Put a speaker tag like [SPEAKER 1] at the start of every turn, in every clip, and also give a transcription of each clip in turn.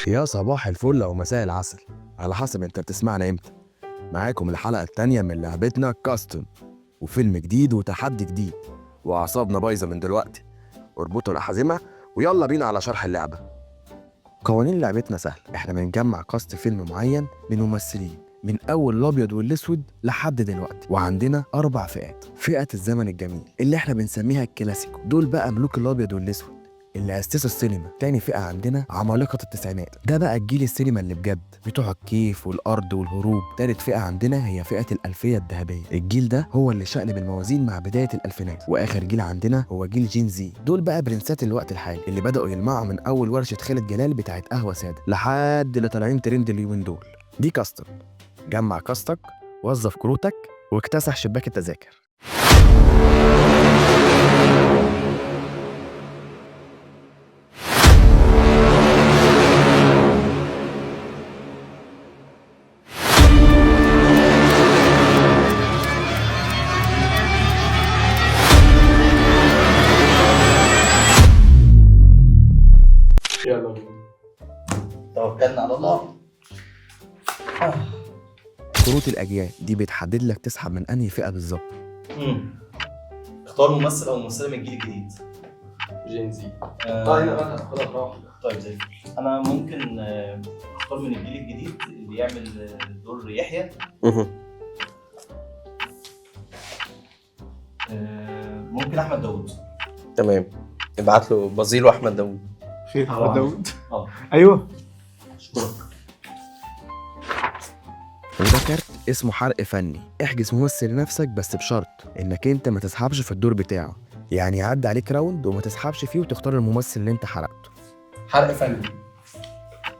[SPEAKER 1] يا صباح الفل او مساء العسل على حسب انت بتسمعنا امتى. معاكم الحلقه التانية من لعبتنا كاستم، وفيلم جديد وتحدي جديد، واعصابنا بايظه من دلوقتي. اربطوا الاحزمه ويلا بينا على شرح اللعبه. قوانين لعبتنا سهله، احنا بنجمع كاست فيلم معين من ممثلين من اول الابيض والاسود لحد دلوقتي، وعندنا 4 فئات. فئه الزمن الجميل اللي احنا بنسميها الكلاسيكو، دول بقى ملوك الابيض والاسود اللي اسسوا السينما. تاني فئه عندنا عمالقه التسعينات، ده بقى الجيل السينما اللي بجد بتوع الكيف والارض والهروب. تالت فئه عندنا هي فئه الالفيه الذهبيه، الجيل ده هو اللي شقلب الموازين مع بدايه الالفينات. واخر جيل عندنا هو جيل جين زي، دول بقى برنسات الوقت الحالي اللي بداوا يلمعوا من اول ورشه خالد جلال بتاعت قهوه ساده لحد اللي طالعين ترند اليومين دول. دي كاستم، جمع كاستك، وظف كروتك، واكتسح شباك التذاكر.
[SPEAKER 2] يلا بينا.
[SPEAKER 3] توكلنا على الله.
[SPEAKER 1] كروت الاجيال دي بتحدد لك تسحب من انهي فئه بالظبط.
[SPEAKER 3] اختار ممثل او ممثله من الجيل الجديد.
[SPEAKER 2] جين زي.
[SPEAKER 3] طيب
[SPEAKER 2] انا خلاص راح.
[SPEAKER 3] طيب زي الفل. انا ممكن اختار من الجيل الجديد اللي يعمل دور يحيى. ممكن احمد داوود.
[SPEAKER 4] تمام، ابعت له بازيل واحمد داوود.
[SPEAKER 2] خير احمد داوود.
[SPEAKER 4] ايوه
[SPEAKER 3] اشكرك.
[SPEAKER 1] وده كارت اسمه حرق فني، احجز ممثل لنفسك بس بشرط انك انت ما تسحبش في الدور بتاعه، يعني يعدي عليك راوند وما تسحبش فيه وتختار الممثل اللي انت حرقته.
[SPEAKER 2] حرق فني.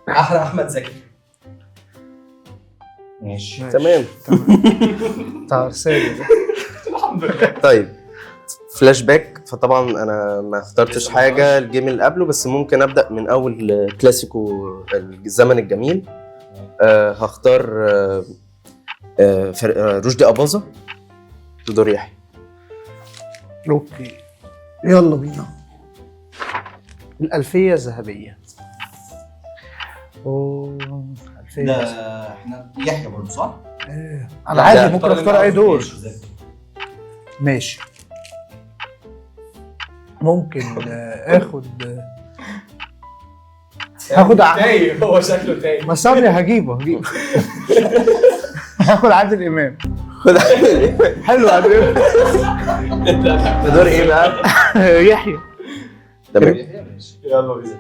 [SPEAKER 3] احرق احمد زكي. ماشي.
[SPEAKER 4] تمام.
[SPEAKER 5] بتاع رسالة ده.
[SPEAKER 2] الحمد لله.
[SPEAKER 4] طيب فلاش باك، فطبعا انا ما اخترتش حاجه الجيم اللي قبله، بس ممكن ابدا من اول كلاسيكو الزمن الجميل. هختار رشدي اباظه في دور يحيى.
[SPEAKER 5] اوكي يلا بينا. الألفية الذهبية. ألفية
[SPEAKER 3] ده احنا يحيى برضه صح؟
[SPEAKER 5] أنا عادي ممكن أختار أي دور. ماشي. ممكن هاخد
[SPEAKER 2] تايه، هو شكله تايه.
[SPEAKER 5] ما ثانية هجيبه هاخد عادل إمام. حلو عادل إمام.
[SPEAKER 4] في دور ايه بقى؟
[SPEAKER 5] يحيى.
[SPEAKER 4] تمام.
[SPEAKER 2] يلا بينا.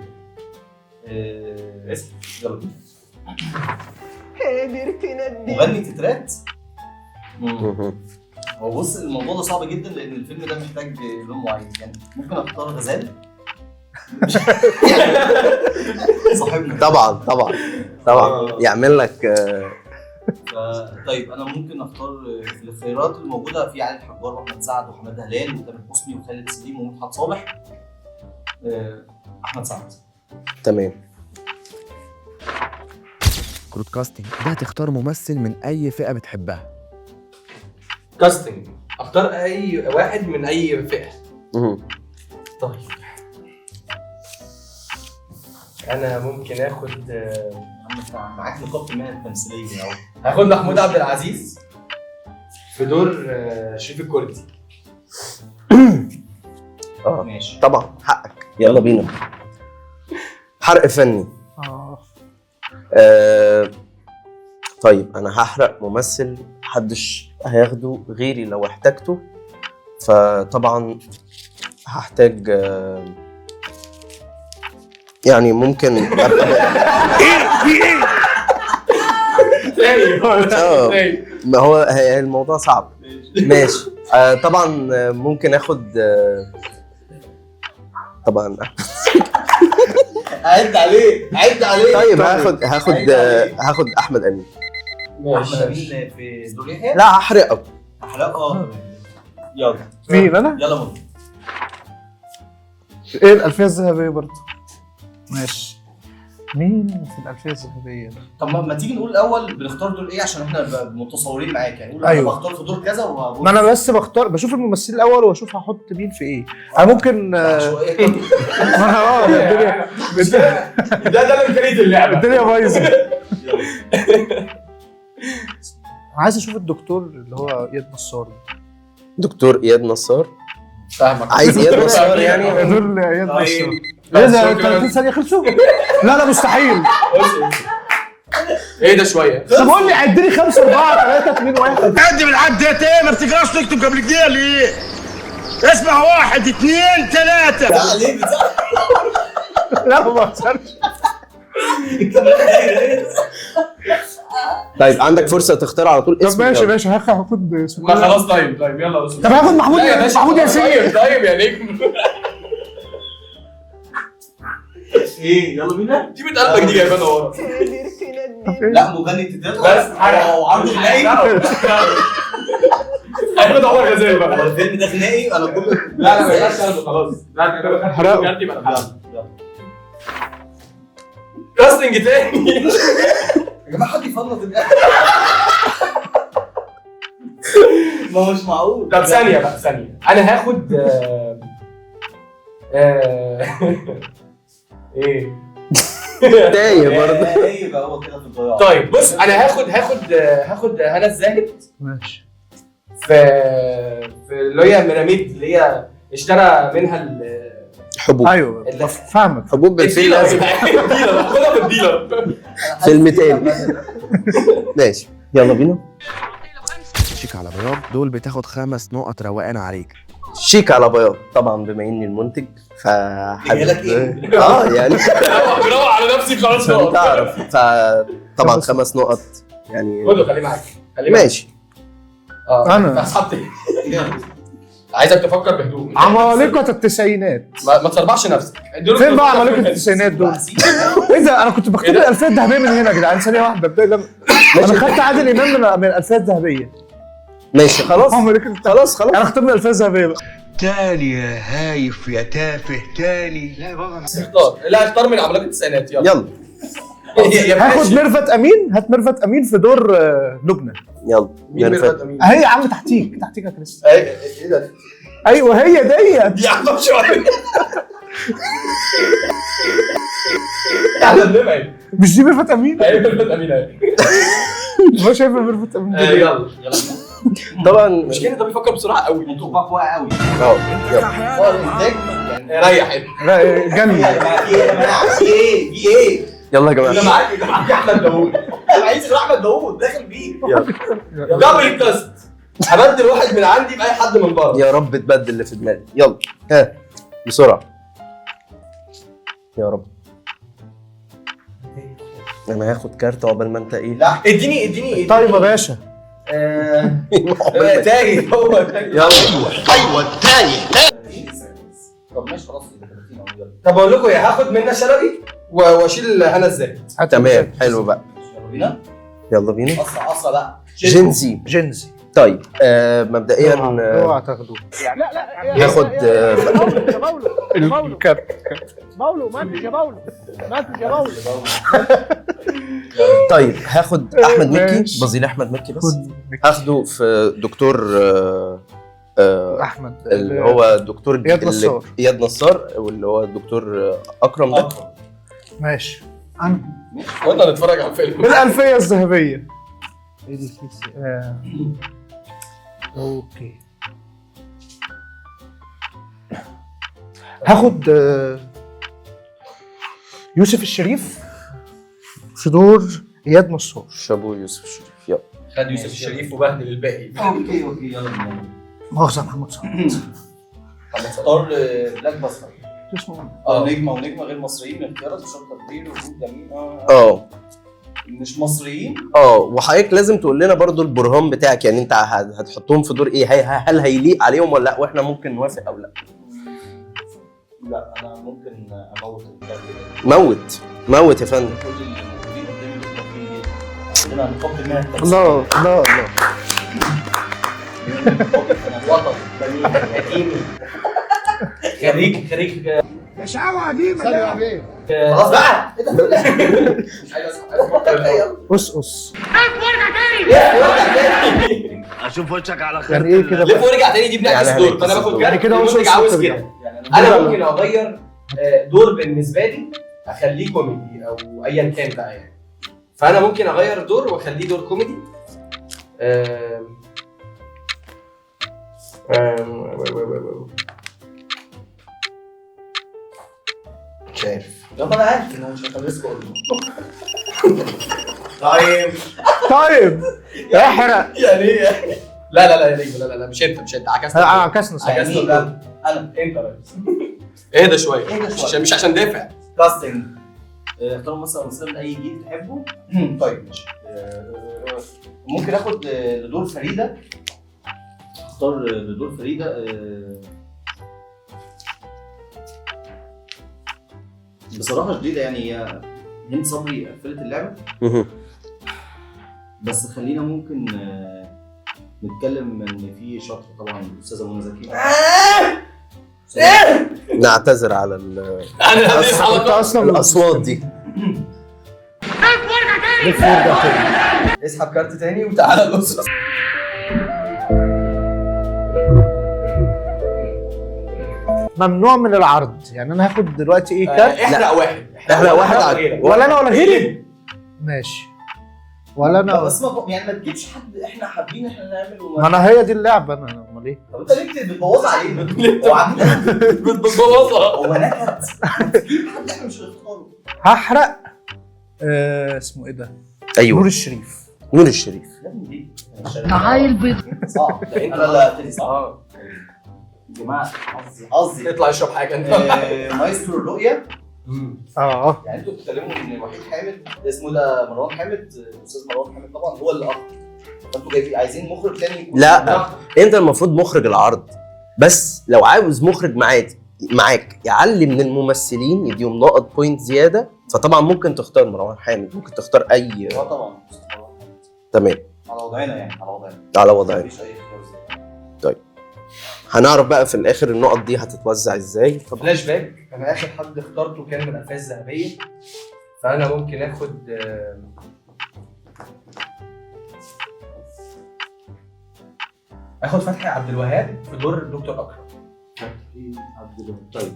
[SPEAKER 3] اسم يلا بينا. مغني تترات. هو بص الموضوع ده صعب جدا لان الفيلم ده محتاج لون معين، يعني ممكن اختار غزال. صاحبنا
[SPEAKER 4] طبعا يعمل لك
[SPEAKER 3] طيب انا ممكن اختار في الخيارات الموجوده في علي الحجار واحمد سعد وحماده هلال وتامر حسني وخالد سليم ومدحت صالح. احمد سعد.
[SPEAKER 4] تمام.
[SPEAKER 1] كروت كاستنج ده هتختار ممثل من اي فئه بتحبها.
[SPEAKER 2] كاستنج، اختار اي واحد من اي فئه. طيب انا ممكن اخد
[SPEAKER 3] معاك نقاط المهنه التمثيليه اهو.
[SPEAKER 2] هاخد محمود عبد العزيز في دور شريف الكردي.
[SPEAKER 3] ماشي
[SPEAKER 4] طبعا حقك. يلا بينا. حرق فني. طيب انا هحرق ممثل محدش هياخده غيري لو احتاجته، فطبعا هحتاج يعني ممكن ما هو الموضوع صعب. ماشي. طبعا ممكن اخد طبعا
[SPEAKER 3] عد عليه.
[SPEAKER 4] طيب هاخد احمد امين.
[SPEAKER 3] احمد امين في دور يحيى.
[SPEAKER 4] لا هحرقه.
[SPEAKER 3] يلا
[SPEAKER 5] مين انا؟
[SPEAKER 3] يلا ممكن.
[SPEAKER 5] ايه الألفية الذهبية برضه. ماشي. مين في الألفية الذهبية ده؟
[SPEAKER 3] طب ما تيجي نقول الاول بنختار دور ايه عشان احنا متصورين معاك، يعني نقول
[SPEAKER 5] أيوة.
[SPEAKER 3] انا بختار في دور كذا وهقول
[SPEAKER 5] ما أنا بس بشوف الممثل الأول وأشوف هحط مين في إيه. أنا ممكن
[SPEAKER 3] عشوائية كده.
[SPEAKER 5] الدنيا
[SPEAKER 2] ده امكانيه اللعبه.
[SPEAKER 5] الدنيا بايظة. عايز أشوف الدكتور اللي هو إياد نصار.
[SPEAKER 4] دكتور اياد نصار.
[SPEAKER 2] فاهمك.
[SPEAKER 4] عايز اياد نصار يعني.
[SPEAKER 5] دكتور إياد نصار.
[SPEAKER 2] طيب.
[SPEAKER 5] إيه ده 30 ثانية خلصوا؟ لا مستحيل.
[SPEAKER 2] ايه ده شويه.
[SPEAKER 5] طب قول لي عد لي 5 4 3 2 1.
[SPEAKER 6] عد بالعد يا ايه ما بتقراش تكتب قبل كده ليه؟ اسمع 1 2 3.
[SPEAKER 3] لا ليه بتاع
[SPEAKER 5] لا ما بهزرش.
[SPEAKER 4] طيب عندك فرصه تختار على طول
[SPEAKER 5] طب
[SPEAKER 4] اسم.
[SPEAKER 5] ماشي
[SPEAKER 4] يلا.
[SPEAKER 5] ماشي هاخد
[SPEAKER 2] ما خلاص طيب يلا بس.
[SPEAKER 5] طب هاخد محمود ياسين.
[SPEAKER 2] طيب يا نجم.
[SPEAKER 3] ايه يلا بينا.
[SPEAKER 2] دي قلبك دي جايبانا ورا.
[SPEAKER 3] لا مغني تتر
[SPEAKER 2] بس حاجه
[SPEAKER 3] وعرض غنائي.
[SPEAKER 2] احمد عمر غزال
[SPEAKER 3] هو
[SPEAKER 2] بقى.
[SPEAKER 3] الفيلم ده غنائي انا كل
[SPEAKER 2] لا ما ينفعش قلبه خلاص. لا
[SPEAKER 5] حرقه.
[SPEAKER 3] يلا
[SPEAKER 2] كاستنج تاني.
[SPEAKER 3] يا جماعه حد يفلط ما هو مش معقول.
[SPEAKER 2] طب ثانية بقى ثانية. أنا هاخد إيه؟
[SPEAKER 4] تايه برضه.
[SPEAKER 3] ايه بقى هو كده في الضياع.
[SPEAKER 2] طيب بص أنا هاخد هنا الزاهد
[SPEAKER 5] ماشي.
[SPEAKER 2] في اللي هي ميراميد اللي هي اشترى منها
[SPEAKER 4] حبوب.
[SPEAKER 5] ايوه
[SPEAKER 2] اللي-
[SPEAKER 5] فاهمك.
[SPEAKER 4] حبوب بالفيل الازرق.
[SPEAKER 2] الديلر خدها في الديلر.
[SPEAKER 4] فيلم تاني. ماشي يلا بينا.
[SPEAKER 1] شيك على بياض دول بتاخد 5 نقط روقان عليك.
[SPEAKER 4] شيك على بياض طبعا بما اني المنتج
[SPEAKER 3] جايلك إيه؟
[SPEAKER 4] يعني
[SPEAKER 2] بروق على نفسي خلاص.
[SPEAKER 4] عشان تعرف فطبعا 5 نقط يعني.
[SPEAKER 2] خده خليه معاك. خليه معاك.
[SPEAKER 4] ماشي.
[SPEAKER 5] أنا.
[SPEAKER 2] عايزك تفكر بهدوء.
[SPEAKER 5] عمالقة التسعينات.
[SPEAKER 2] ما تسربعش نفسك.
[SPEAKER 5] فين بقى عمالقة التسعينات دول؟ ايه ده انا كنت بكتب الألفية الذهبية من هنا يا جدعان. ثانية واحدة انا خدت عادل امام من الألفية الذهبية.
[SPEAKER 4] ماشي خلاص
[SPEAKER 5] خلاص انا اختار من الألفية الذهبية بقى.
[SPEAKER 6] تاني يا هايف يا تافه تاني. لا بابا
[SPEAKER 2] اختار من عمالقة التسعينات يلا.
[SPEAKER 4] يلا
[SPEAKER 5] هاخد ميرفت امين. هات ميرفت امين في دور لبنى.
[SPEAKER 4] يلا
[SPEAKER 2] مين ميرفت امين؟
[SPEAKER 5] اهي يا عم تحتيك يا كريس.
[SPEAKER 2] ايه ده؟
[SPEAKER 5] ايوه هي ديت.
[SPEAKER 2] دي عم شويه. احنا بنبعد.
[SPEAKER 5] مش دي ميرفت امين؟
[SPEAKER 2] ايوه ميرفت امين اهي.
[SPEAKER 5] ما شايف ميرفت امين دي؟
[SPEAKER 2] يلا
[SPEAKER 4] طبعا
[SPEAKER 2] مش كده ده بيفكر بسرعه قوي.
[SPEAKER 3] منطقك واقع قوي.
[SPEAKER 4] يلا.
[SPEAKER 3] هو الانتاج
[SPEAKER 2] ريح انت.
[SPEAKER 5] جنبي.
[SPEAKER 3] في ايه
[SPEAKER 4] يلا يا
[SPEAKER 2] ده
[SPEAKER 4] جماعه.
[SPEAKER 2] معاك احمد داوود.
[SPEAKER 3] انا عايز احمد داوود داخل بيه.
[SPEAKER 2] دبل كاست. هبدل واحد من عندي باي حد من بره.
[SPEAKER 4] يا رب تبدل اللي في دماغي. يلا ها بسرعه يا رب. انا هاخد كارت عقبال ما انت ايه.
[SPEAKER 3] لا
[SPEAKER 2] اديني
[SPEAKER 5] طيب يا باشا.
[SPEAKER 2] تايه هو
[SPEAKER 4] يلا
[SPEAKER 6] ايوه التاني.
[SPEAKER 3] طب ماشي خلاص.
[SPEAKER 2] طب اقول لكم ايه هاخد منى شلبي واشيل هنا ازاي.
[SPEAKER 4] تمام حلو بقى.
[SPEAKER 3] يلا بينا.
[SPEAKER 4] يلا بينا.
[SPEAKER 3] قصه بقى.
[SPEAKER 4] جينزي.
[SPEAKER 5] جينزي.
[SPEAKER 4] طيب مبدئيا
[SPEAKER 5] اوعى تاخدوه.
[SPEAKER 4] هاخد
[SPEAKER 5] الكارت.
[SPEAKER 4] طيب هاخد احمد مكي.
[SPEAKER 5] ماشي.
[SPEAKER 4] بظيل احمد مكي بس هاخده في دكتور
[SPEAKER 5] احمد
[SPEAKER 4] اللي هو الدكتور
[SPEAKER 5] إياد نصار.
[SPEAKER 4] اياد نصار واللي هو الدكتور اكرم ده.
[SPEAKER 5] ماشي. انا
[SPEAKER 2] قلنا نتفرج على الفيلم.
[SPEAKER 5] من الألفية الذهبية. اوكي. هاخد يوسف الشريف في دور اياد نصار.
[SPEAKER 4] شابو يوسف الشريف. يلا
[SPEAKER 2] خد يوسف الشريف وبهدل الباقي.
[SPEAKER 3] اوكي يلا بينا.
[SPEAKER 5] مؤاخذة محمود صلاح.
[SPEAKER 3] طب اختار بلاك باستر.
[SPEAKER 5] اسمه
[SPEAKER 3] نجمه غير مصريين من اختيارات بشرط تقدير وجود جميل. مش مصريين.
[SPEAKER 4] وحضرتك لازم تقول لنا برضو البرهان بتاعك. يعني انت هتحطهم في دور ايه؟ هل هيليق عليهم ولا لا واحنا ممكن نوافق او لا؟
[SPEAKER 3] لا انا ممكن اموت الكارت ده.
[SPEAKER 4] موت يا فندم.
[SPEAKER 3] كل الموجودين قدامي متفقين جدا. عندنا نحط منها
[SPEAKER 5] الله
[SPEAKER 3] الوطن. خريج
[SPEAKER 6] اشعاع قديمه ده.
[SPEAKER 3] خلاص بقى ايه ده؟ مش عايز اسمع.
[SPEAKER 5] قص
[SPEAKER 6] اشوف وشك على خير.
[SPEAKER 5] يعني ايه كده
[SPEAKER 2] لف
[SPEAKER 5] بقى؟
[SPEAKER 2] ورجع تاني دي بنعكس
[SPEAKER 4] يعني
[SPEAKER 2] دور، فانا
[SPEAKER 4] هنعكس
[SPEAKER 2] باخد
[SPEAKER 4] الدور.
[SPEAKER 5] يعني
[SPEAKER 2] كارت
[SPEAKER 5] كده
[SPEAKER 2] والمخرج
[SPEAKER 5] وصل
[SPEAKER 2] عاوز
[SPEAKER 5] صفر
[SPEAKER 2] كده. انا ممكن اغير دور بالنسبه لي اخليه كوميدي او ايا كان بقى يعني. فانا ممكن اغير دور واخليه دور كوميدي.
[SPEAKER 3] مش عارف. طب انا عارف ان هو مش هخلص اقول طيب
[SPEAKER 5] احرق.
[SPEAKER 2] يعني ايه يعني؟ لا يا نجم، لا مش انت عكست.
[SPEAKER 5] عكسنا صح.
[SPEAKER 2] عكست
[SPEAKER 3] يعني
[SPEAKER 2] الدور.
[SPEAKER 3] انا
[SPEAKER 2] انت رئيس. اهدى شويه.
[SPEAKER 3] اهدى شوية.
[SPEAKER 2] مش عشان دافع.
[SPEAKER 3] كاستنج. اختار ممثل او ممثله من اي جيل تحبه. طيب ماشي. ممكن اخد لدور فريده. اختار لدور فريده بصراحه شديده يعني هي هند صبري قفلت اللعبه. بس خلينا ممكن نتكلم ان في شاطر طبعا الاستاذه منى زكي.
[SPEAKER 4] نعتذر على
[SPEAKER 5] انت اصلا
[SPEAKER 4] الاصوات دي.
[SPEAKER 5] لف ورجع تاني.
[SPEAKER 3] اسحب كارت تاني وتعالى الاسره.
[SPEAKER 5] ممنوع من العرض، يعني انا هاخد دلوقتي ايه كارت؟
[SPEAKER 2] احرق واحد.
[SPEAKER 4] احرق واحد
[SPEAKER 5] ولا انا ولا غيري؟ ماشي. ولا انا
[SPEAKER 3] بس يعني ما تجيبش حد احنا حابين احنا نعمل
[SPEAKER 5] ما انا هي دي اللعبه، انا امال ايه؟
[SPEAKER 3] طب انت ليه بتبوظ علينا؟ هو عندنا
[SPEAKER 2] بتبوظها.
[SPEAKER 3] هو نكت. تجيب حد احنا مش هنختاره.
[SPEAKER 5] هحرق اسمه ايه ده؟
[SPEAKER 4] ايوه
[SPEAKER 5] نور الشريف.
[SPEAKER 4] نور الشريف.
[SPEAKER 3] يا ابني ليه؟ عيل بيض صعب. انا لا تاني صعب. يا جماعه قصدي
[SPEAKER 2] اطلع اشرب حاجه انت.
[SPEAKER 3] مايسترو الرؤيه. يعني انتوا بتتكلموا ان وحيد حامد اسمه ده مروان حامد، الاستاذ مروان حامد طبعا هو اللي اخر. فانتوا جايبين عايزين مخرج تاني يكون
[SPEAKER 4] لا انت المفروض مخرج العرض، بس لو عاوز مخرج معاك يعلي من الممثلين يديهم نقط بوينت زياده، فطبعا ممكن تختار مروان حامد، ممكن تختار اي.
[SPEAKER 3] طبعا
[SPEAKER 4] تمام
[SPEAKER 3] على وضعنا يعني على وضعنا.
[SPEAKER 4] على وضعنا.
[SPEAKER 3] مفيش اي اختيار زيادة.
[SPEAKER 4] طيب هنعرف بقى في الاخر النقط دي هتتوزع ازاي. طبعا
[SPEAKER 2] فلاش باك. انا اخر حد اخترته كان من الافلام الذهبيه، فانا ممكن اخد فتحي عبد الوهاب في دور دكتور اكرم.
[SPEAKER 3] طيب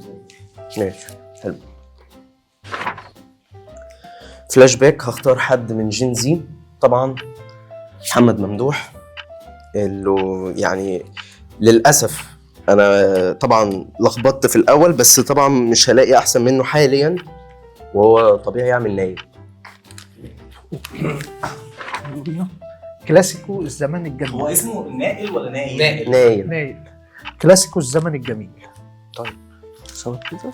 [SPEAKER 4] ماشي حلو. فلاش باك هختار حد من جين زي طبعا، محمد ممدوح، اللي يعني للاسف انا طبعا لخبطت في الاول، بس طبعا مش هلاقي احسن منه حاليا، وهو طبيعي يعمل نايم.
[SPEAKER 5] كلاسيكو الزمن الجميل.
[SPEAKER 3] هو اسمه نائل ولا نايل؟
[SPEAKER 2] نائل.
[SPEAKER 5] نايل. كلاسيكو الزمن الجميل.
[SPEAKER 4] طيب سوا كده.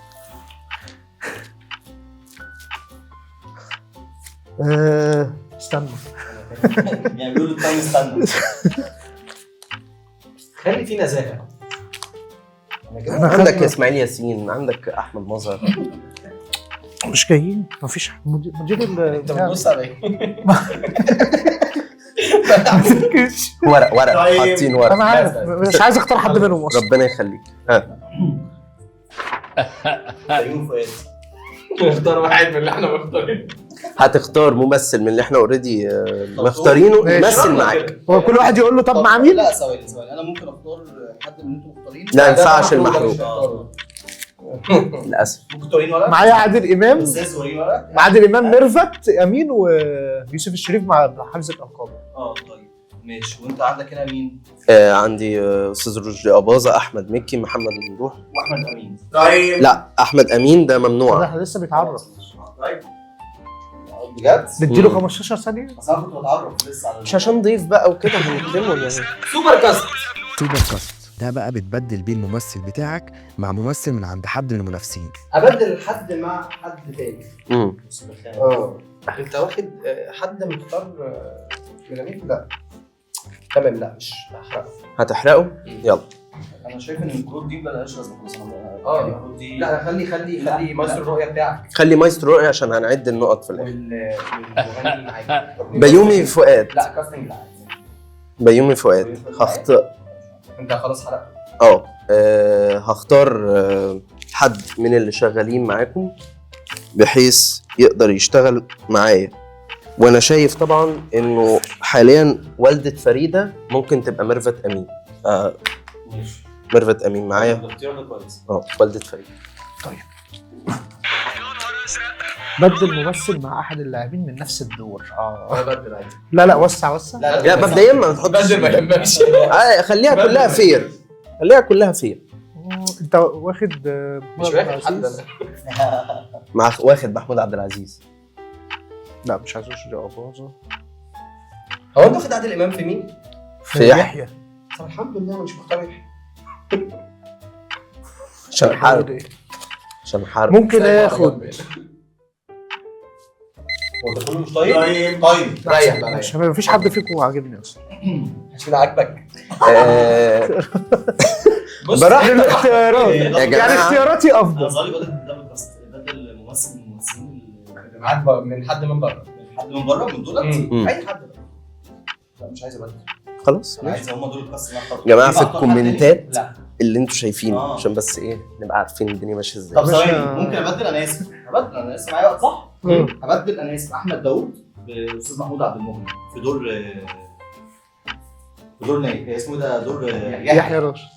[SPEAKER 5] استنى.
[SPEAKER 3] يعني بيقولوا التايم استنى.
[SPEAKER 2] خلي في نزاهه.
[SPEAKER 4] عندك اسماعيل ياسين، عندك احمد مظهر.
[SPEAKER 5] مش جايين، مفيش مدير
[SPEAKER 2] انت بتبص على ايه؟
[SPEAKER 4] ورق
[SPEAKER 3] طيب.
[SPEAKER 4] حاطين ورق.
[SPEAKER 5] انا عارف مش عايز اختار حد منهم اصلا.
[SPEAKER 4] ربنا يخليك. ها
[SPEAKER 3] بيومي فؤاد.
[SPEAKER 2] اختار واحد من اللي احنا مختارينه.
[SPEAKER 4] هتختار ممثل من اللي احنا اوريدي مختارينه
[SPEAKER 5] ماشي.
[SPEAKER 4] يمثل معاك.
[SPEAKER 5] هو كل واحد يقول له طب مع مين؟
[SPEAKER 3] لا ثواني انا ممكن اختار حد من انتوا مختارين.
[SPEAKER 4] لا ينفعش المحروق للاسف.
[SPEAKER 3] ممكن توريني ورق؟
[SPEAKER 5] معايا عادل امام،
[SPEAKER 3] استاذ وريني ورق؟
[SPEAKER 5] مع عادل امام ميرفت امين ويوسف الشريف مع حفظ الالقاب.
[SPEAKER 3] طيب ماشي. وانت عندك هنا مين؟
[SPEAKER 4] عندي استاذ رشدي اباظه، احمد مكي، محمد ممدوح،
[SPEAKER 3] واحمد امين. طيب
[SPEAKER 4] لا احمد امين ده
[SPEAKER 5] ده
[SPEAKER 4] ممنوع.
[SPEAKER 5] احنا لسه بيتعرف.
[SPEAKER 3] طيب بجد؟
[SPEAKER 5] نديله 15 ثانيه.
[SPEAKER 3] بس انا كنت بتعرف لسه على
[SPEAKER 4] مش عشان ضيف بقى وكده هنكرمه يعني.
[SPEAKER 2] سوبر كاست.
[SPEAKER 1] سوبر كاست ده بقى بتبدل بيه الممثل بتاعك مع ممثل من عند حد من المنافسين.
[SPEAKER 2] ابدل حد مع حد تاني. انت واخد حد مختار ميلامين؟ لا تمام. لا مش هحرقه.
[SPEAKER 4] هتحرقه؟ يلا.
[SPEAKER 3] انا شايف ان الكروت دي ملهاش لازمه خالص.
[SPEAKER 2] الكروت دي لا خلي مايسترو الرؤيه بتاعك
[SPEAKER 4] خلي مايسترو رؤية عشان هنعد النقط في الاخر.
[SPEAKER 2] والمغني معاك.
[SPEAKER 4] بيومي فؤاد.
[SPEAKER 2] لا كاستنج لا.
[SPEAKER 4] بيومي فؤاد هختار.
[SPEAKER 2] انت خلاص حرقته.
[SPEAKER 4] هختار حد من اللي شغالين معاكم بحيث يقدر يشتغل معايا. وانا شايف طبعا انه حاليا والدة فريدة ممكن تبقى ميرفت امين.
[SPEAKER 3] ماشي،
[SPEAKER 4] ميرفت امين معايا.
[SPEAKER 3] الاختيار ده كويس.
[SPEAKER 4] والدة فريدة.
[SPEAKER 5] بدل ممثل مع احد اللاعبين من نفس الدور.
[SPEAKER 2] انا بدل عادي.
[SPEAKER 5] لا وسع.
[SPEAKER 4] لا مبدئيا ما تحطش
[SPEAKER 2] بدل ما يهمكش.
[SPEAKER 4] خليها كلها فير. خليها كلها فير.
[SPEAKER 5] انت واخد
[SPEAKER 2] مش واخد حد انا.
[SPEAKER 4] مع واخد محمود عبد العزيز.
[SPEAKER 5] لا مش عايز رشدي اباظة.
[SPEAKER 2] هو انت واخد عادل امام في مين؟
[SPEAKER 4] في يحيى.
[SPEAKER 2] طب الحمد لله مش مختار يحيى.
[SPEAKER 4] عشان حارب. عشان حارب.
[SPEAKER 5] ممكن اخد
[SPEAKER 3] هو ده كله مش طيب؟ طيب
[SPEAKER 2] ريح بقى ريح.
[SPEAKER 5] عشان ما فيش حد فيكم عاجبني اصلا.
[SPEAKER 2] عشان عاجبك. بص
[SPEAKER 4] براحتك.
[SPEAKER 5] الاختيارات
[SPEAKER 4] يا
[SPEAKER 5] يعني
[SPEAKER 4] جماعة.
[SPEAKER 5] اختياراتي
[SPEAKER 3] انا
[SPEAKER 5] افضل.
[SPEAKER 3] ظالي بدل ممثل من الممثلين
[SPEAKER 2] اللي معاك بقى من حد من بره.
[SPEAKER 3] حد من بره من دولت.
[SPEAKER 2] اي حد بقى.
[SPEAKER 3] لا مش عايز ابدل،
[SPEAKER 4] خلاص
[SPEAKER 3] انا عايز هم دول القصه اللي انا اخترتهم.
[SPEAKER 4] يا جماعة في
[SPEAKER 3] ينفع أختار حد تاني؟
[SPEAKER 4] الكومنتات
[SPEAKER 3] لا.
[SPEAKER 4] اللي انتوا شايفينه عشان بس ايه نبقى عارفين الدنيا ماشيه ازاي.
[SPEAKER 3] طب ثواني،
[SPEAKER 5] باشا.
[SPEAKER 3] ممكن ابدل؟ انا اسف انا لسه معايا وقت صح؟ هبدل انا اسف احمد داوود باستاذ محمود عبد المغني في دور ناي اسمه ده دور
[SPEAKER 5] يحيى راشد.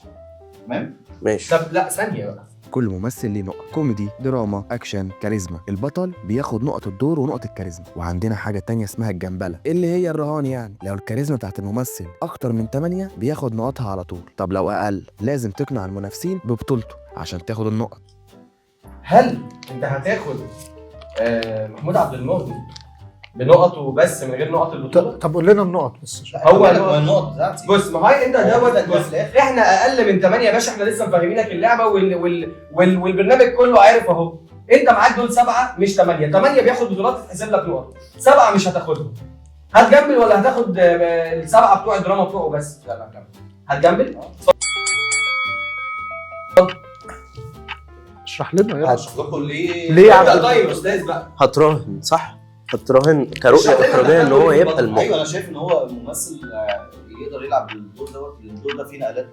[SPEAKER 3] تمام.
[SPEAKER 4] ماشي.
[SPEAKER 2] طب لا ثانيه بقى.
[SPEAKER 1] كل ممثل ليه نقط، كوميدي، دراما، اكشن، كاريزما. البطل بياخد نقط الدور ونقط الكاريزما. وعندنا حاجه تانية اسمها الجنبله اللي هي الرهان، يعني لو الكاريزما بتاعت الممثل اكتر من 8 بياخد نقطها على طول. طب لو اقل لازم تقنع المنافسين ببطولته عشان تاخد النقط.
[SPEAKER 2] هل انت هتاخد محمود عبد المغني بنقطه بس من غير نقط البطوله؟
[SPEAKER 5] طب قول لنا النقط بس.
[SPEAKER 2] هو
[SPEAKER 3] النقط بتاعتي.
[SPEAKER 2] بص ما هي انت دوت. بص احنا اقل من 8 يا باشا، احنا لسه مفهمينك اللعبه والبرنامج كله عارف اهو. انت معاك دول 7 مش 8. 8 بياخد بطولات تتحسب لك نقط، 7 مش هتاخدهم. هتجنبل ولا هتاخد ال7 بتوع الدراما بتوعه بس؟ لا كمل. هتجنبل؟
[SPEAKER 5] اشرح لنا يلا.
[SPEAKER 3] هشرح لكم ليه
[SPEAKER 5] ليه
[SPEAKER 2] ابدا. طيب استاذ بقى
[SPEAKER 4] هتراهن صح؟ هتراهن كرؤيه اخراجيه ان هو يبقى
[SPEAKER 3] ايوه
[SPEAKER 4] المخرج.
[SPEAKER 3] انا شايف ان هو الممثل يقدر يلعب الدور دوت، لان الدور ده فيه نقلات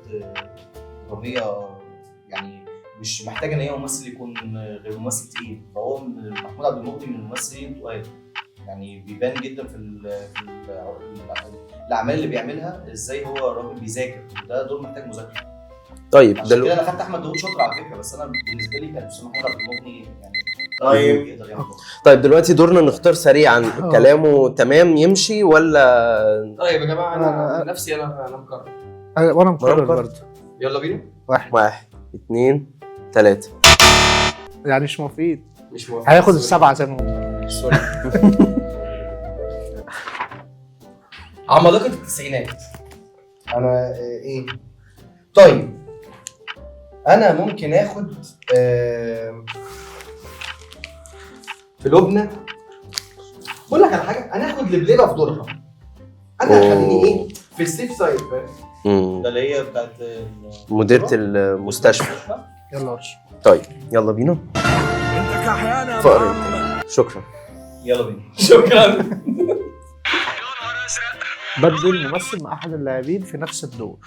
[SPEAKER 3] دراميه يعني مش محتاجه ان هي ممثل يكون غير ممثل تقيل. فهو محمود عبد المغني من الممثلين تقال، يعني بيبان جدا في الاعمال اللي بيعملها ازاي هو الراجل بيذاكر، وده دور محتاج مذاكره.
[SPEAKER 4] طيب
[SPEAKER 3] عشان كده انا خدت احمد داوود شاطر على فكره، بس انا بالنسبه لي كان محمود عبد المغني يعني يقدر يعمل.
[SPEAKER 4] طيب دلوقتي دورنا نختار سريعا. كلامه تمام يمشي ولا؟
[SPEAKER 2] طيب يا جماعه انا نفسي انا مقرر.
[SPEAKER 5] وانا مقرر
[SPEAKER 4] مقرر.
[SPEAKER 5] برضه.
[SPEAKER 2] يلا بينا.
[SPEAKER 4] 1 2 3.
[SPEAKER 5] يعني مش موافقين.
[SPEAKER 2] مش موافق.
[SPEAKER 5] هياخد ال7 زي ما هو.
[SPEAKER 2] سوري. عمالقة التسعينات. انا ايه؟ طيب انا ممكن اخد في لبنى. بقول لك على حاجه، انا هاخد لبلبه في دورها. انا هخليني ايه في السيف سايد، فاهم؟
[SPEAKER 3] ده اللي هي بتاعت
[SPEAKER 4] مديرة المستشفى.
[SPEAKER 5] يلا ورش.
[SPEAKER 4] طيب يلا بينا.
[SPEAKER 6] انت كحيانه
[SPEAKER 4] فقر. شكرا.
[SPEAKER 3] يلا بينا.
[SPEAKER 2] شكرا.
[SPEAKER 5] بدل ممثل مع احد اللاعبين في نفس الدور.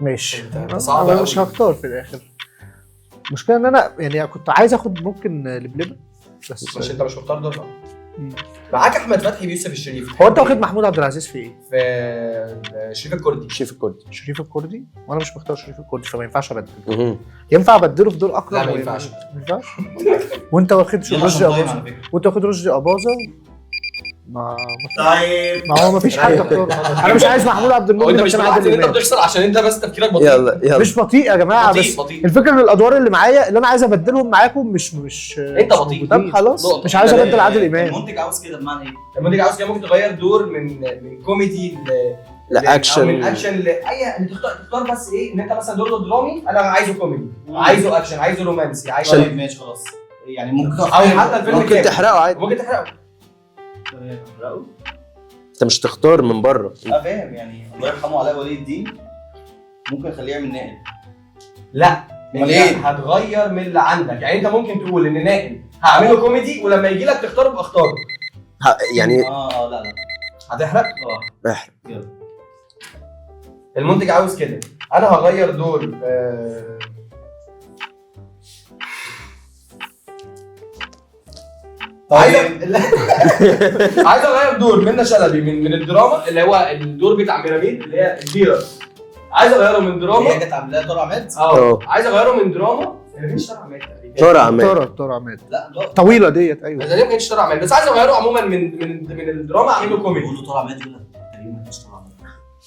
[SPEAKER 5] ماشي.
[SPEAKER 2] انت صعب
[SPEAKER 5] انا مش
[SPEAKER 2] أوي.
[SPEAKER 5] هختار في الاخر. المشكله ان انا يعني كنت عايز اخد ممكن لبلبه بس
[SPEAKER 2] مش انت مش مختار دورها.
[SPEAKER 5] مم.
[SPEAKER 2] معاك احمد فتحي بيوسف الشريف.
[SPEAKER 5] هو انت واخد محمود عبد العزيز في ايه؟
[SPEAKER 2] في شريف الكردي.
[SPEAKER 4] شيف الكردي.
[SPEAKER 5] شريف الكردي وانا مش مختار شريف الكردي فما ينفعش ابدله. ينفع ابدله في دور اكرم؟
[SPEAKER 2] لا، ما ينفعش.
[SPEAKER 5] ما ينفعش. وانت واخد
[SPEAKER 3] يلا
[SPEAKER 5] رشدي
[SPEAKER 3] عشان طايم
[SPEAKER 5] اباظه
[SPEAKER 3] على فكره.
[SPEAKER 5] وانت واخد رشدي اباظه ما
[SPEAKER 3] طيب
[SPEAKER 5] ما هو ما فيش حد يختار. انا مش عايز محمود عبد
[SPEAKER 2] هو
[SPEAKER 5] المغني
[SPEAKER 2] انت مش
[SPEAKER 5] عشان
[SPEAKER 2] ملاحظ
[SPEAKER 5] عادل
[SPEAKER 2] ان انت
[SPEAKER 5] امام.
[SPEAKER 2] بتخسر عشان انت بس تفكيرك بطيء.
[SPEAKER 4] يلا
[SPEAKER 5] مش بطيء يا جماعه،
[SPEAKER 2] بطيء
[SPEAKER 5] بس
[SPEAKER 2] بطيء.
[SPEAKER 5] الفكره ان الادوار اللي معايا اللي انا عايز ابدلهم معاكم مش
[SPEAKER 2] انت
[SPEAKER 5] مش
[SPEAKER 2] بطيء.
[SPEAKER 5] موجودين.
[SPEAKER 4] طب خلاص.
[SPEAKER 2] نقطة.
[SPEAKER 5] مش عايز ابدل عادل امام.
[SPEAKER 3] المنتج عاوز كده بمعنى ايه؟
[SPEAKER 2] المنتج عاوز كده ممكن تغير دور من كوميدي
[SPEAKER 4] لأكشن.
[SPEAKER 2] أو من اكشن لاي انت تختار بس ايه ان انت مثلا دور درامي انا عايزه كوميدي، عايزه اكشن، عايزه رومانسي، عايزه
[SPEAKER 3] طيب ماشي خلاص. يعني ممكن
[SPEAKER 2] او حتى الفيلم
[SPEAKER 4] ممكن
[SPEAKER 2] كامل.
[SPEAKER 4] تحرقه عادي.
[SPEAKER 2] ممكن تحرقه.
[SPEAKER 3] تحرقه؟
[SPEAKER 4] انت مش تختار من بره.
[SPEAKER 3] اه فاهم، يعني الله يرحمه علاء ولي الدين ممكن اخليه يعمل ناقل.
[SPEAKER 2] لا
[SPEAKER 3] امال
[SPEAKER 2] انت
[SPEAKER 3] ايه؟
[SPEAKER 2] هتغير من اللي عندك. يعني انت ممكن تقول ان ناقل هعمله كوميدي ولما يجي لك تختاره باختاره.
[SPEAKER 4] يعني
[SPEAKER 3] لا
[SPEAKER 2] هتحرق.
[SPEAKER 4] احرق.
[SPEAKER 3] يلا.
[SPEAKER 2] المنتج عاوز كده. انا هغير دور عايز عايز اغير دور منة شلبي من الدراما اللي هو الدور بتاع ميراميد اللي هي البيرة. عايز اغيره من دراما.
[SPEAKER 3] هي كانت عاملاها طارق عماد.
[SPEAKER 2] عايز اغيره من دراما. هي مش طارق عماد تقريبا.
[SPEAKER 5] طارق عماد.
[SPEAKER 3] لا
[SPEAKER 5] طويله ديت. ايوه
[SPEAKER 2] بس ما كانتش طارق عماد، بس عايز اغيره عموما من الدراما اعمله كوميدي.
[SPEAKER 3] بيقولوا طارق عماد ولا تقريبا مش طارق عماد.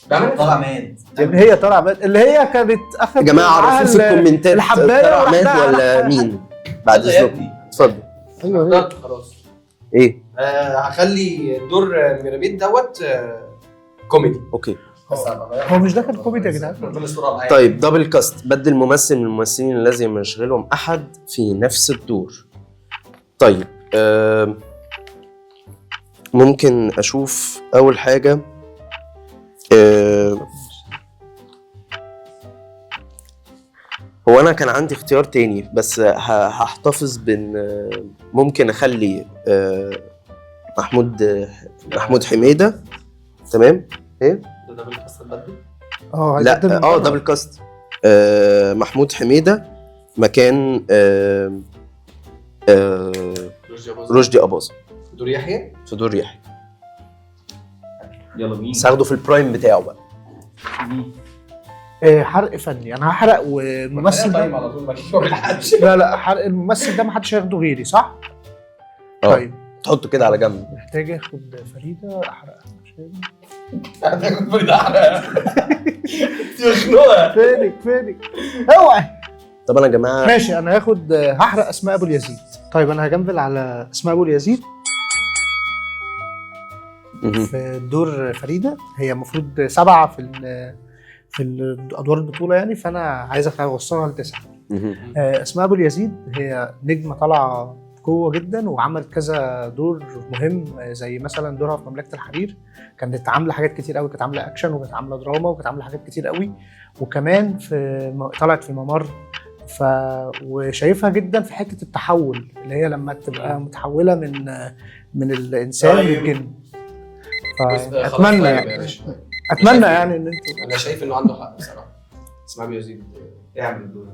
[SPEAKER 2] بعمل
[SPEAKER 3] طارق عماد
[SPEAKER 5] اللي هي طارق عماد اللي هي كانت اخذت
[SPEAKER 4] يا جماعه عرفوا في الكومنتات
[SPEAKER 5] الحبايه
[SPEAKER 4] طارق عماد ولا مين؟ بعد اذنكم اتفضل.
[SPEAKER 2] ايوه خلاص.
[SPEAKER 4] ايه
[SPEAKER 2] هخلي دور ميراميد دوت كوميدي.
[SPEAKER 4] اوكي.
[SPEAKER 5] هو مش ده كان كوميدي يا جدعان؟
[SPEAKER 4] طيب دبل كاست، بدل ممثل من الممثلين الذي يشغلهم احد في نفس الدور. طيب ممكن اشوف اول حاجه هو انا كان عندي اختيار تاني بس هحتفظ بان ممكن اخلي محمود حميدة. تمام. ايه
[SPEAKER 2] ده دبل كاست بدل؟
[SPEAKER 4] لا دبل كاست. محمود حميدة مكان رشدي أباظة
[SPEAKER 2] دور يحيى.
[SPEAKER 4] في دور يحيى.
[SPEAKER 3] يلا بينا.
[SPEAKER 4] بس هاخده في البرايم بتاعه بقى.
[SPEAKER 5] حرق فني. انا هحرق والممثل ده
[SPEAKER 2] على طول ما بيلحقش.
[SPEAKER 5] لا حرق الممثل ده ما حدش هياخده غيري صح؟ طيب
[SPEAKER 4] تحطه كده على جنب.
[SPEAKER 5] محتاج اخد فريده احرقها.
[SPEAKER 2] هتاخد فريده احرقها. تخنقها.
[SPEAKER 5] فينك اوعى.
[SPEAKER 4] طب انا يا جماعه
[SPEAKER 5] ماشي انا هحرق اسماء ابو اليزيد. طيب انا هجنبل على اسماء ابو اليزيد في دور فريده. هي المفروض 7 في الادوار البطوله يعني، فانا عايزك اوصلها ل9. اسماء ابو اليزيد هي نجمه طالعه قوه جدا وعملت كذا دور مهم، زي مثلا دورها في مملكه الحرير كانت عامله حاجات كتير قوي، كانت عامله اكشن وكانت عامله دراما وكانت عامله حاجات كتير قوي، وكمان طلعت في الممر. وشايفها جدا في حته التحول اللي هي لما تبقى متحوله من الانسان للجن. فاتمنى يعني ان انتوا.
[SPEAKER 2] انا شايف انه عنده حق بصراحه. اسماء ابو يزيد اعمل الدور.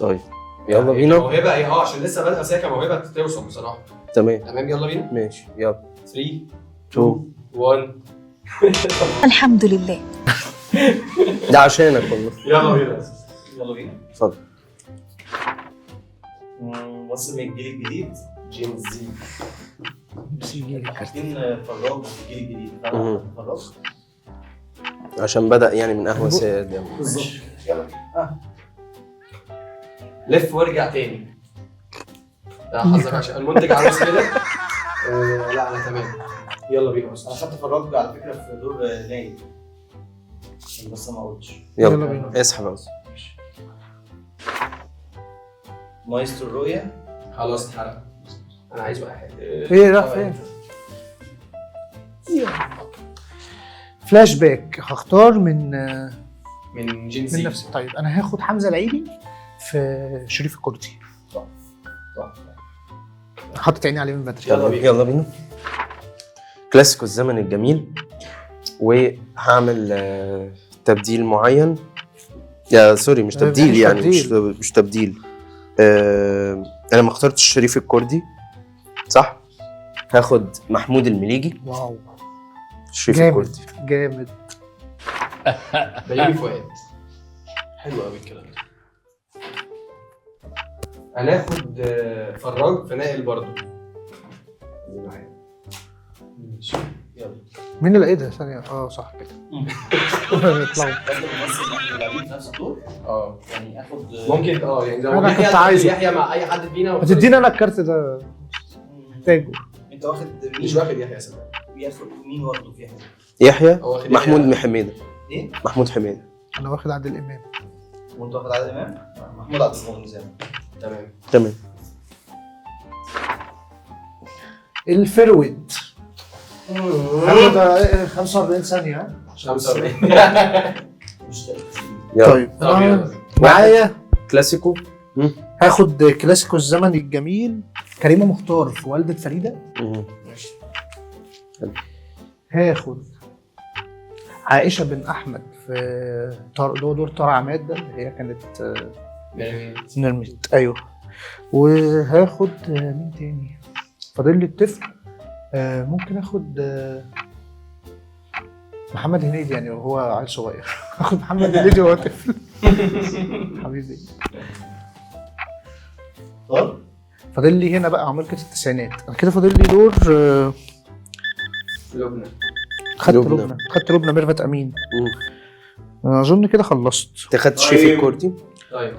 [SPEAKER 4] طيب يلا بينا.
[SPEAKER 2] موهبه ايه عشان لسه بادئه ساكه موهبه توصل بصراحه.
[SPEAKER 4] تمام
[SPEAKER 2] يلا بينا.
[SPEAKER 4] ماشي يلا
[SPEAKER 2] 3
[SPEAKER 4] 2
[SPEAKER 2] 1
[SPEAKER 7] الحمد لله.
[SPEAKER 4] ده عشانك والله.
[SPEAKER 3] يلا بينا.
[SPEAKER 4] اتفضل.
[SPEAKER 3] ممثل من الجيل الجديد
[SPEAKER 2] جيمس زي.
[SPEAKER 3] حاطين فراج في الجيل الجديد. فراج
[SPEAKER 4] عشان بدأ يعني من قهوة سيد يعني.
[SPEAKER 3] بالظبط. يلا
[SPEAKER 2] لف وارجع تاني. ده حظك عشان المنتج عاوز كده. لا انا تمام. يلا بينا.
[SPEAKER 3] انا خدت فراج على فكره في دور نايم بس ما قلتش.
[SPEAKER 4] يلا بينا. اسحب بس.
[SPEAKER 3] مايسترو رؤيا.
[SPEAKER 2] خلاص اتحرق. انا عايز واحد.
[SPEAKER 5] ايه راح فين؟ فلاش باك. هختار من
[SPEAKER 2] جنسي.
[SPEAKER 5] من نفسي. طيب انا هاخد حمزه العيدي في شريف الكردي.
[SPEAKER 3] صح.
[SPEAKER 5] حطيت عيني عليه من بدري.
[SPEAKER 4] يلا بينا. كلاسيكو الزمن الجميل. وهعمل تبديل معين. يا سوري مش تبديل يعني مش تبديل. انا ما اخترتش شريف الكردي صح؟ هاخد محمود المليجي.
[SPEAKER 5] واو
[SPEAKER 4] شريف الكردي
[SPEAKER 5] جامد.
[SPEAKER 2] بيومي فؤاد. حلو قوي الكلام ده. هناخد فراج في نائل برضه.
[SPEAKER 3] يلا.
[SPEAKER 5] مين اللي ايه ثانيه؟ صح كده.
[SPEAKER 3] الممثل اللي في نفس الدور. يعني اخد
[SPEAKER 2] ممكن يعني زي
[SPEAKER 5] انا كنت عايزه
[SPEAKER 2] يحيى مع اي حد فينا.
[SPEAKER 5] هتديني انا الكارت ده تاجه.
[SPEAKER 3] انت واخد مين؟
[SPEAKER 2] مش واخد يحيى سلام.
[SPEAKER 3] بياخد مين واخده في
[SPEAKER 4] يحيى؟ محمود حميدة.
[SPEAKER 3] ايه؟
[SPEAKER 4] محمود حميدة.
[SPEAKER 5] انا واخد عادل امام.
[SPEAKER 3] وانت واخد عادل امام؟ محمود عبد المنعم.
[SPEAKER 4] تمام.
[SPEAKER 5] الفرويد. هاخد 45 ثانية.
[SPEAKER 2] 45.
[SPEAKER 5] طيب معايا
[SPEAKER 4] كلاسيكو.
[SPEAKER 5] هاخد كلاسيكو الزمن الجميل. كريمة مختار في والدة فريدة. هاخد عائشة بن أحمد في دور طارق عماد ده اللي هي كانت نرميت. أيوه. وهاخد مين تاني؟ فاضل لي الطفل. ممكن اخد محمد هنيدي يعني وهو عيل صغير. اخد محمد هنيدي وهو طفل. حبيبي.
[SPEAKER 3] طب
[SPEAKER 5] فاضل لي هنا بقى عمالقة التسعينات. انا كده فاضل لي دور
[SPEAKER 2] لبنى.
[SPEAKER 5] خدت لبنى ميرفت امين. انا اظن كده خلصت.
[SPEAKER 4] انت خدت شريف الكردي؟
[SPEAKER 2] طيب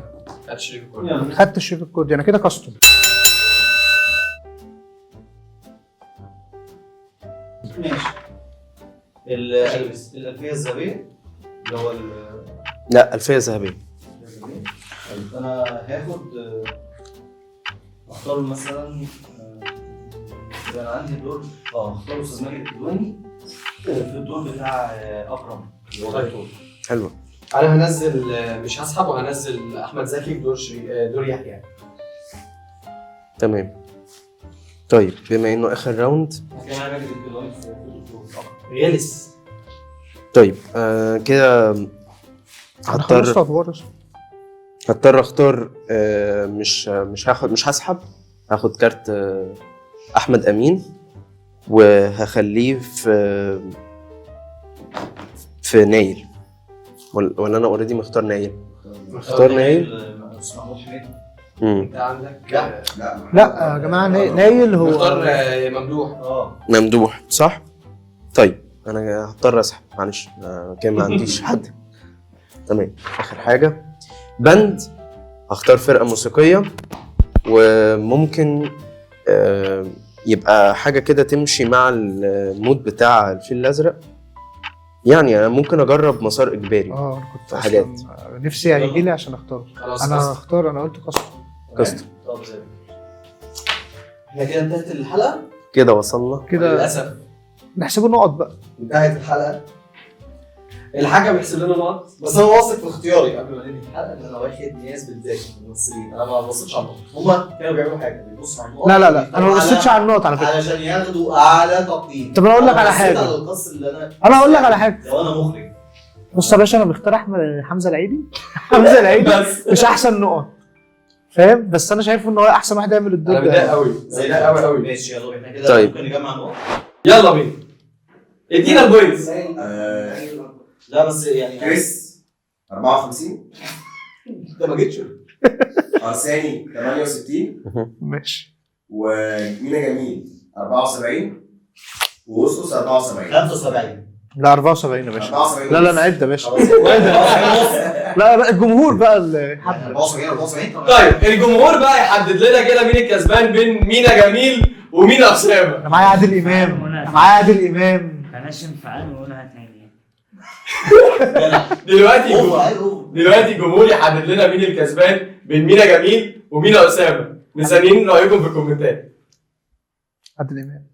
[SPEAKER 2] هات شريف الكوره.
[SPEAKER 5] خدت الشريف الكردي. انا كده كاستم.
[SPEAKER 3] ماشي. الألفية الذهبية اللي هو
[SPEAKER 4] لا، ألفية ذهبية.
[SPEAKER 3] طيب أنا هاخد أختار مثلا أنا عندي دور أختار أستاذ ماجد الكدواني في الدور بتاع أكرم اللي هو دكتور.
[SPEAKER 4] حلوة.
[SPEAKER 2] انا هنزل مش هسحب، وهنزل احمد زكي في دور يحيى.
[SPEAKER 4] تمام. طيب بما انه اخر راوند،
[SPEAKER 3] هتلاقي ماجد الكدواني في دكتور أكرم.
[SPEAKER 2] غلس.
[SPEAKER 4] طيب كده هضطر اختار. مش هسحب. هاخد كارت احمد امين وهخليه في نايل. ولا انا اوريدي مختار نايل؟ اختار نايل.
[SPEAKER 3] محمود حميد.
[SPEAKER 2] انت عندك
[SPEAKER 5] لا يا جماعه نايل هو
[SPEAKER 2] مختار ممدوح.
[SPEAKER 4] ممدوح صح؟ طيب انا هضطر اسحب معلش، كان ما عنديش حد. تمام. اخر حاجه بند. هختار فرقه موسيقيه وممكن يبقى حاجه كده تمشي مع المود بتاع الفيل الازرق. يعني انا ممكن اجرب مسار اجباري.
[SPEAKER 5] انا كنت
[SPEAKER 4] في حاجات
[SPEAKER 5] نفسي هيجي لي عشان اختار. انا هختار. انا قلت
[SPEAKER 4] كاستم.
[SPEAKER 3] طب زي احنا كده انتهت الحلقه.
[SPEAKER 4] كده وصلنا
[SPEAKER 5] كده
[SPEAKER 2] للاسف
[SPEAKER 5] نحسبه نقط بقى.
[SPEAKER 3] انتهت الحلقه.
[SPEAKER 2] الحكم يحسب لنا نقط.
[SPEAKER 3] بس انا واثق في اختياري قبل ما ننهي الحلقه ان انا واخد ناس بالذات الممثلين. انا ما ببصش على النقط، هم كانوا بيعملوا حاجه بيبصوا على النقط.
[SPEAKER 5] لا انا ما بصيتش على النقط على فكره
[SPEAKER 3] علشان ياخدوا اعلى تقييم.
[SPEAKER 5] طب انا اقول لك على حاجه.
[SPEAKER 3] على القص اللي
[SPEAKER 5] انا اقول لك على حاجه.
[SPEAKER 3] لو انا مخرج
[SPEAKER 5] بص يا باشا، انا بختار حمزه العيدي. حمزه العيدي مش احسن نقط فاهم، بس انا شايفه ان هو احسن واحد يعمل الدور
[SPEAKER 2] انا
[SPEAKER 5] ده.
[SPEAKER 2] متضايق قوي.
[SPEAKER 3] زي
[SPEAKER 2] ده قوي قوي.
[SPEAKER 3] ماشي يلا احنا كده
[SPEAKER 4] طيب.
[SPEAKER 3] ممكن نجمع نقط.
[SPEAKER 2] يلا بينا. ادينا البوينتس.
[SPEAKER 3] لا بس يعني
[SPEAKER 8] كريس 54.
[SPEAKER 3] انت ما جيتش.
[SPEAKER 8] ارساني 68.
[SPEAKER 5] ماشي.
[SPEAKER 8] ومينا جميل 74. ووسوس 74.
[SPEAKER 3] 75.
[SPEAKER 5] لا 74 يا باشا.
[SPEAKER 8] 74.
[SPEAKER 5] لا انا عد يا باشا.
[SPEAKER 3] خلاص.
[SPEAKER 5] لا الجمهور بقى اللي يحدد.
[SPEAKER 8] 74.
[SPEAKER 2] طيب الجمهور بقى يحدد لنا كده مين الكسبان بين مينا جميل ومينا اسامه.
[SPEAKER 5] انا معايا عادل امام.
[SPEAKER 9] بلاش انفعال ونقولها تاني.
[SPEAKER 2] دلوقتي الجمهور يحدد لنا مين الكسبان بين مينا جميل ومينا اسامه. مستنيين رايكم في الكومنتات.
[SPEAKER 5] عادل امام.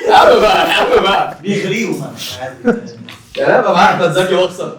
[SPEAKER 2] يا عم بقى
[SPEAKER 3] بيغريهم.
[SPEAKER 2] يا عم معاك احمد زكي واخسر.